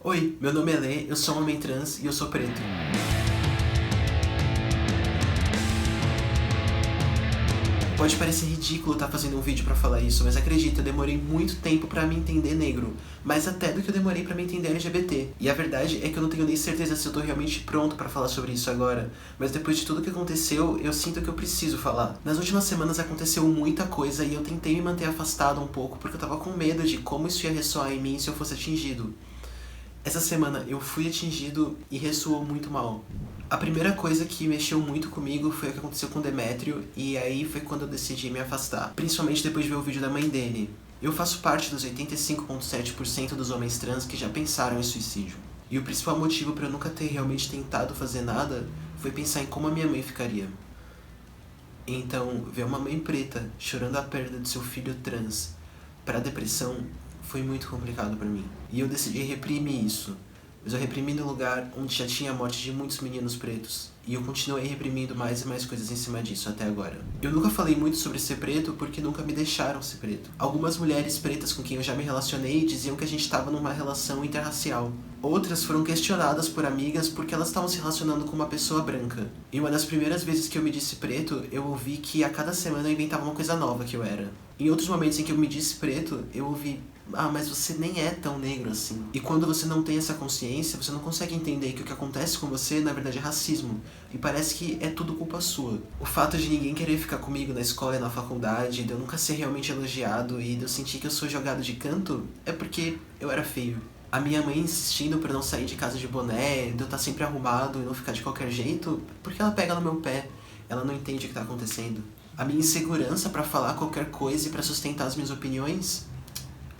Oi, meu nome é Lê, eu sou um homem trans e eu sou preto. Pode parecer ridículo estar fazendo um vídeo pra falar isso, mas acredita, eu demorei muito tempo pra me entender negro, mais até do que eu demorei pra me entender LGBT. E a verdade é que eu não tenho nem certeza se eu tô realmente pronto pra falar sobre isso agora, mas depois de tudo que aconteceu, eu sinto que eu preciso falar. Nas últimas semanas aconteceu muita coisa e eu tentei me manter afastado um pouco porque eu tava com medo de como isso ia ressoar em mim se eu fosse atingido. Essa semana eu fui atingido e ressoou muito mal. A primeira coisa que mexeu muito comigo foi o que aconteceu com o Demétrio, e aí foi quando eu decidi me afastar, principalmente depois de ver o vídeo da mãe dele. Eu faço parte dos 85,7% dos homens trans que já pensaram em suicídio. E o principal motivo para eu nunca ter realmente tentado fazer nada foi pensar em como a minha mãe ficaria. Então, ver uma mãe preta chorando a perda de seu filho trans para depressão foi muito complicado para mim. E eu decidi reprimir isso. Mas eu reprimi no lugar onde já tinha a morte de muitos meninos pretos. E eu continuei reprimindo mais e mais coisas em cima disso até agora. Eu nunca falei muito sobre ser preto porque nunca me deixaram ser preto. Algumas mulheres pretas com quem eu já me relacionei diziam que a gente estava numa relação interracial. Outras foram questionadas por amigas porque elas estavam se relacionando com uma pessoa branca. E uma das primeiras vezes que eu me disse preto, eu ouvi que a cada semana eu inventava uma coisa nova que eu era. Em outros momentos em que eu me disse preto, eu ouvi: ah, mas você nem é tão negro assim. E quando você não tem essa consciência, você não consegue entender que o que acontece com você, na verdade, é racismo. E parece que é tudo culpa sua. O fato de ninguém querer ficar comigo na escola e na faculdade, de eu nunca ser realmente elogiado e de eu sentir que eu sou jogado de canto, é porque eu era feio. A minha mãe insistindo pra eu não sair de casa de boné, de eu estar sempre arrumado e não ficar de qualquer jeito, porque ela pega no meu pé. Ela não entende o que tá acontecendo. A minha insegurança pra falar qualquer coisa e pra sustentar as minhas opiniões.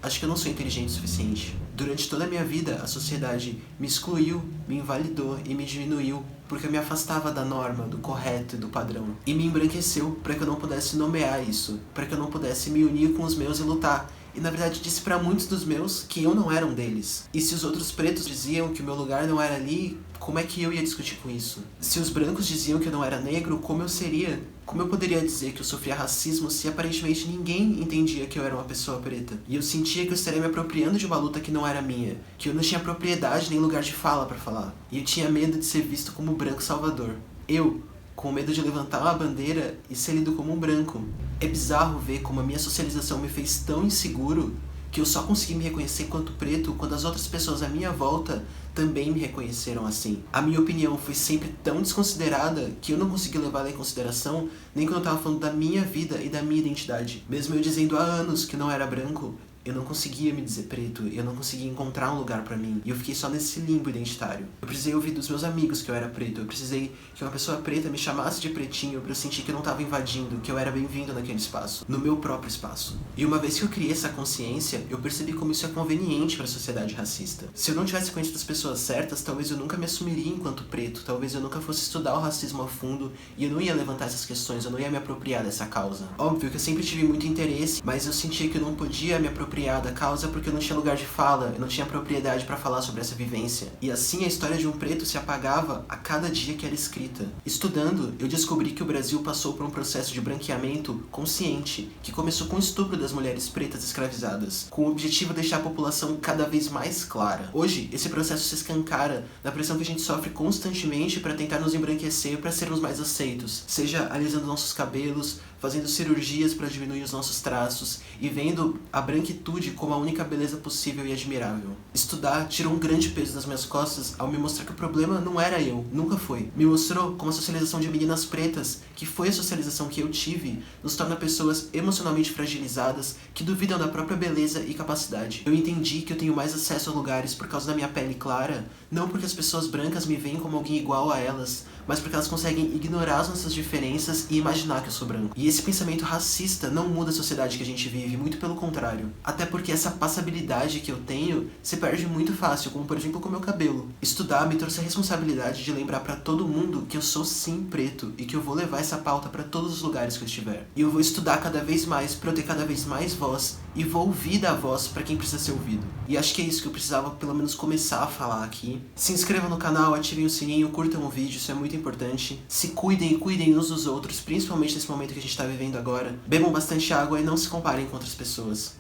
Acho que eu não sou inteligente o suficiente. Durante toda a minha vida, a sociedade me excluiu, me invalidou e me diminuiu porque eu me afastava da norma, do correto e do padrão. E me embranqueceu para que eu não pudesse nomear isso, para que eu não pudesse me unir com os meus e lutar. E na verdade disse para muitos dos meus que eu não era um deles. E se os outros pretos diziam que o meu lugar não era ali, como é que eu ia discutir com isso? Se os brancos diziam que eu não era negro, como eu seria? Como eu poderia dizer que eu sofria racismo se aparentemente ninguém entendia que eu era uma pessoa preta? E eu sentia que eu estaria me apropriando de uma luta que não era minha, que eu não tinha propriedade nem lugar de fala para falar. E eu tinha medo de ser visto como branco salvador. Eu, com medo de levantar uma bandeira e ser lido como um branco. É bizarro ver como a minha socialização me fez tão inseguro que eu só consegui me reconhecer quanto preto quando as outras pessoas à minha volta também me reconheceram assim. A minha opinião foi sempre tão desconsiderada que eu não consegui levá-la em consideração nem quando eu tava falando da minha vida e da minha identidade. Mesmo eu dizendo há anos que não era branco, eu não conseguia me dizer preto, eu não conseguia encontrar um lugar pra mim. E eu fiquei só nesse limbo identitário. Eu precisei ouvir dos meus amigos que eu era preto. Eu precisei que uma pessoa preta me chamasse de pretinho pra eu sentir que eu não tava invadindo, que eu era bem-vindo naquele espaço, no meu próprio espaço. E uma vez que eu criei essa consciência, eu percebi como isso é conveniente pra sociedade racista. Se eu não tivesse conhecido as pessoas certas, talvez eu nunca me assumiria enquanto preto, talvez eu nunca fosse estudar o racismo a fundo e eu não ia levantar essas questões, eu não ia me apropriar dessa causa. Óbvio que eu sempre tive muito interesse, mas eu sentia que eu não podia me apropriar da causa porque eu não tinha lugar de fala, eu não tinha propriedade pra falar sobre essa vivência. E assim a história de um preto se apagava a cada dia que era escrita. Estudando, eu descobri que o Brasil passou por um processo de branqueamento consciente, que começou com o estupro das mulheres pretas escravizadas, com o objetivo de deixar a população cada vez mais clara. Hoje, esse processo se escancara na pressão que a gente sofre constantemente para tentar nos embranquecer para sermos mais aceitos, seja alisando nossos cabelos, fazendo cirurgias para diminuir os nossos traços e vendo a branquitude como a única beleza possível e admirável. Estudar tirou um grande peso das minhas costas ao me mostrar que o problema não era eu, nunca foi. Me mostrou como a socialização de meninas pretas, que foi a socialização que eu tive, nos torna pessoas emocionalmente fragilizadas que duvidam da própria beleza e capacidade. Eu entendi que eu tenho mais acesso a lugares por causa da minha pele clara, não porque as pessoas brancas me veem como alguém igual a elas, mas porque elas conseguem ignorar as nossas diferenças e imaginar que eu sou branco. E esse pensamento racista não muda a sociedade que a gente vive, muito pelo contrário. Até porque essa passabilidade que eu tenho se perde muito fácil, como por exemplo com o meu cabelo. Estudar me trouxe a responsabilidade de lembrar pra todo mundo que eu sou sim preto e que eu vou levar essa pauta pra todos os lugares que eu estiver. E eu vou estudar cada vez mais pra eu ter cada vez mais voz e vou ouvir da voz pra quem precisa ser ouvido. E acho que é isso que eu precisava pelo menos começar a falar aqui. Se inscrevam no canal, ativem o sininho, curtam o vídeo, isso é muito importante. Se cuidem e cuidem uns dos outros, principalmente nesse momento que a gente tá vivendo agora. Bebam bastante água e não se comparem com outras pessoas.